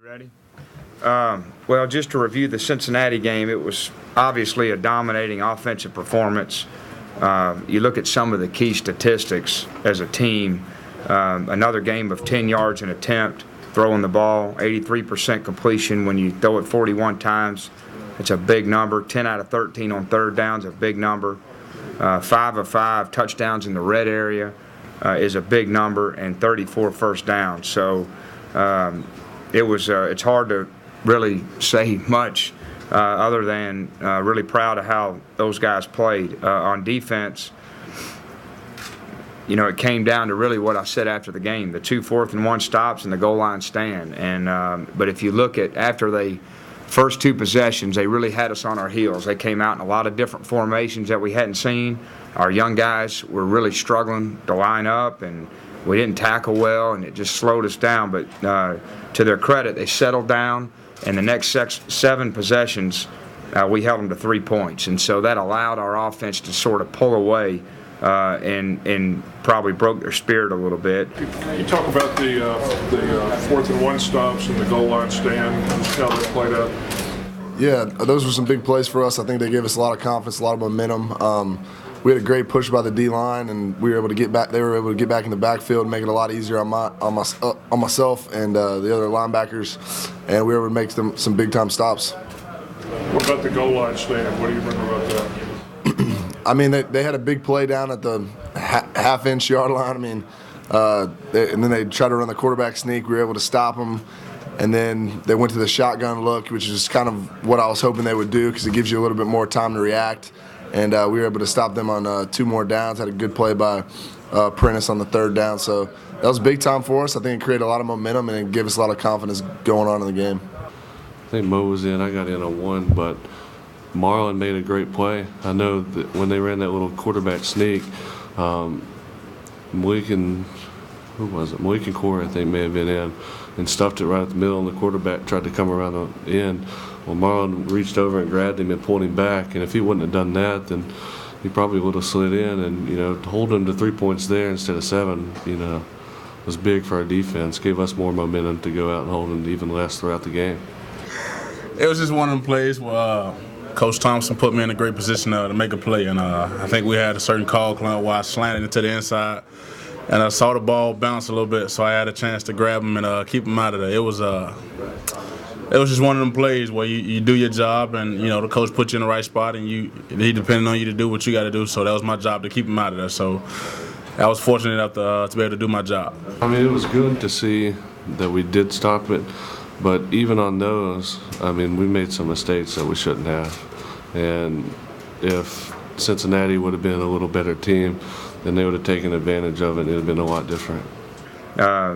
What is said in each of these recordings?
Ready? Well, just to review the Cincinnati game, it was obviously a dominating offensive performance. You look at some of the key statistics as a team. Another game of 10 yards an attempt, throwing the ball, 83% completion when you throw it 41 times. It's a big number. 10 out of 13 on third downs, a big number. 5 of 5 touchdowns in the red area is a big number, and 34 first downs. So it's hard to really say much other than really proud of how those guys played. On defense, it came down to really what I said after the game, the 2 4th-and-1 stops and the goal line stand. But if you look at after they first 2 possessions, they really had us on our heels. They came out in a lot of different formations that we hadn't seen. Our young guys were really struggling to line up, and we didn't tackle well, and it just slowed us down. But to their credit, they settled down, and the next 7 possessions, we held them to 3 points. And so that allowed our offense to sort of pull away and probably broke their spirit a little bit. Can you talk about the 4th-and-1 stops and the goal line stand, just how they played out? Yeah, those were some big plays for us. I think they gave us a lot of confidence, a lot of momentum. We had a great push by the D-line, and we were able to get back. They were able to get back in the backfield and make it a lot easier on myself and the other linebackers, and we were able to make some big-time stops. What about the goal line stand? What do you remember about that? I mean, they had a big play down at the half-inch yard line. I mean, and then they tried to run the quarterback sneak. We were able to stop them. And then they went to the shotgun look, which is kind of what I was hoping they would do because it gives you a little bit more time to react. And we were able to stop them on 2 more downs. Had a good play by Prentice on the 3rd down. So that was big time for us. I think it created a lot of momentum and it gave us a lot of confidence going on in the game. I think Mo was in. I got in on 1, but Marlon made a great play. I know that when they ran that little quarterback sneak, Malik and Corey, I think, may have been in and stuffed it right at the middle, and the quarterback tried to come around the end. Well, Marlon reached over and grabbed him and pulled him back, and if he wouldn't have done that, then he probably would have slid in. And, holding him to 3 points there instead of 7, was big for our defense, gave us more momentum to go out and hold him even less throughout the game. It was just one of them plays where Coach Thompson put me in a great position to make a play, and I think we had a certain call where I slanted it to the inside, and I saw the ball bounce a little bit, so I had a chance to grab him and keep him out of there. It was just one of them plays where you do your job, and the coach put you in the right spot, and he depended on you to do what you got to do. So that was my job to keep him out of there. So I was fortunate enough to be able to do my job. I mean, it was good to see that we did stop it, but even on those, I mean, we made some mistakes that we shouldn't have. And if Cincinnati would have been a little better team, then they would have taken advantage of it, and it would have been a lot different.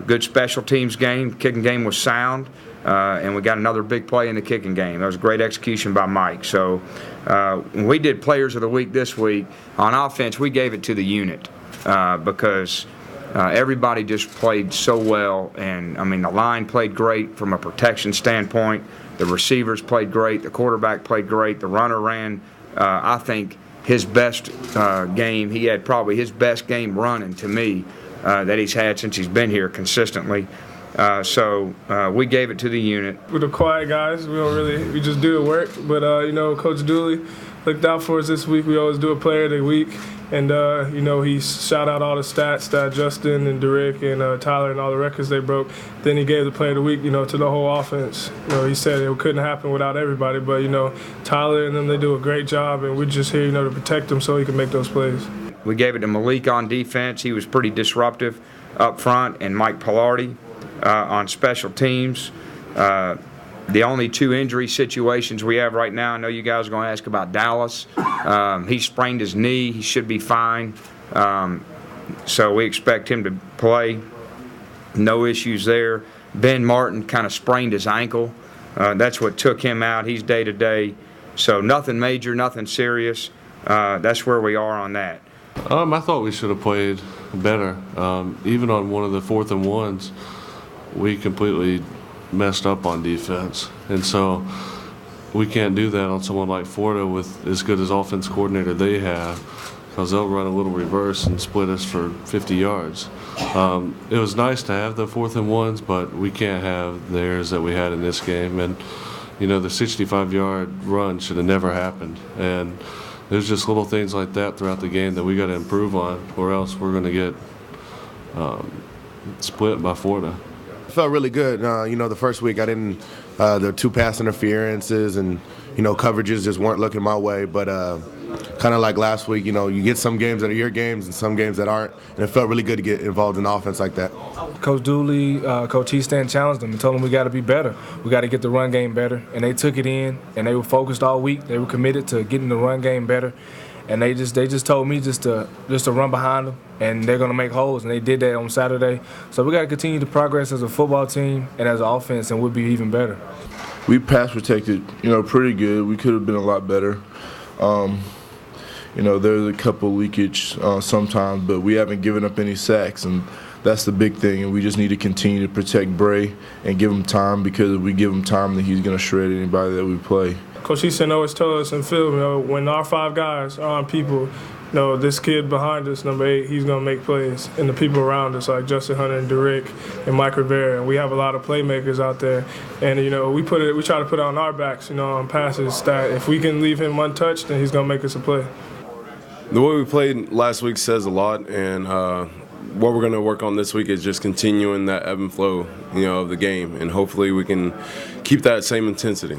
Good special teams game. Kicking game was sound. And we got another big play in the kicking game. That was great execution by Mike. So when we did Players of the Week this week, on offense, we gave it to the unit because everybody just played so well. And, I mean, the line played great from a protection standpoint. The receivers played great. The quarterback played great. The runner ran, I think, his best game. He had probably his best game running to me that he's had since he's been here consistently. So we gave it to the unit. We're the quiet guys. We just do the work. But, Coach Dooley looked out for us this week. We always do a player of the week. And, he shout out all the stats that Justin and Derek and Tyler and all the records they broke. Then he gave the player of the week, to the whole offense. He said it couldn't happen without everybody. But, Tyler and them, they do a great job. And we're just here, to protect him so he can make those plays. We gave it to Malik on defense. He was pretty disruptive up front. And Mike Pilardi on special teams. The only 2 injury situations we have right now, I know you guys are going to ask about Dallas. He sprained his knee. He should be fine. So we expect him to play. No issues there. Ben Martin kind of sprained his ankle. That's what took him out. He's day-to-day. So nothing major, nothing serious. That's where we are on that. I thought we should have played better. Even on one of the 4th-and-1s, we completely messed up on defense. And so we can't do that on someone like Florida with as good as offense coordinator they have. because they'll run a little reverse and split us for 50 yards. It was nice to have the 4th and 1s, but we can't have the errors that we had in this game. And, the 65-yard run should have never happened. And there's just little things like that throughout the game that we got to improve on, or else we're going to get split by Florida. It felt really good. The first week I didn't, the 2 pass interferences and, coverages just weren't looking my way. But kind of like last week, you get some games that are your games and some games that aren't. And it felt really good to get involved in offense like that. Coach Dooley, Coach Easton challenged them and told them we got to be better. We got to get the run game better. And they took it in, and they were focused all week. They were committed to getting the run game better. And they just told me just to run behind them, and they're going to make holes, and they did that on Saturday. So we got to continue to progress as a football team and as an offense, and we'll be even better. We pass protected, pretty good. We could have been a lot better. There's a couple leakage sometimes, but we haven't given up any sacks, and that's the big thing. And we just need to continue to protect Bray and give him time, because if we give him time, then he's going to shred anybody that we play. Coach Easton always told us in film, when our 5 guys are on people, this kid behind us, number 8, he's going to make plays. And the people around us, like Justin Hunter and Derrick and Mike Rivera, and we have a lot of playmakers out there. And, we try to put it on our backs, on passes, that if we can leave him untouched, then he's going to make us a play. The way we played last week says a lot, and what we're going to work on this week is just continuing that ebb and flow, of the game, and hopefully we can keep that same intensity.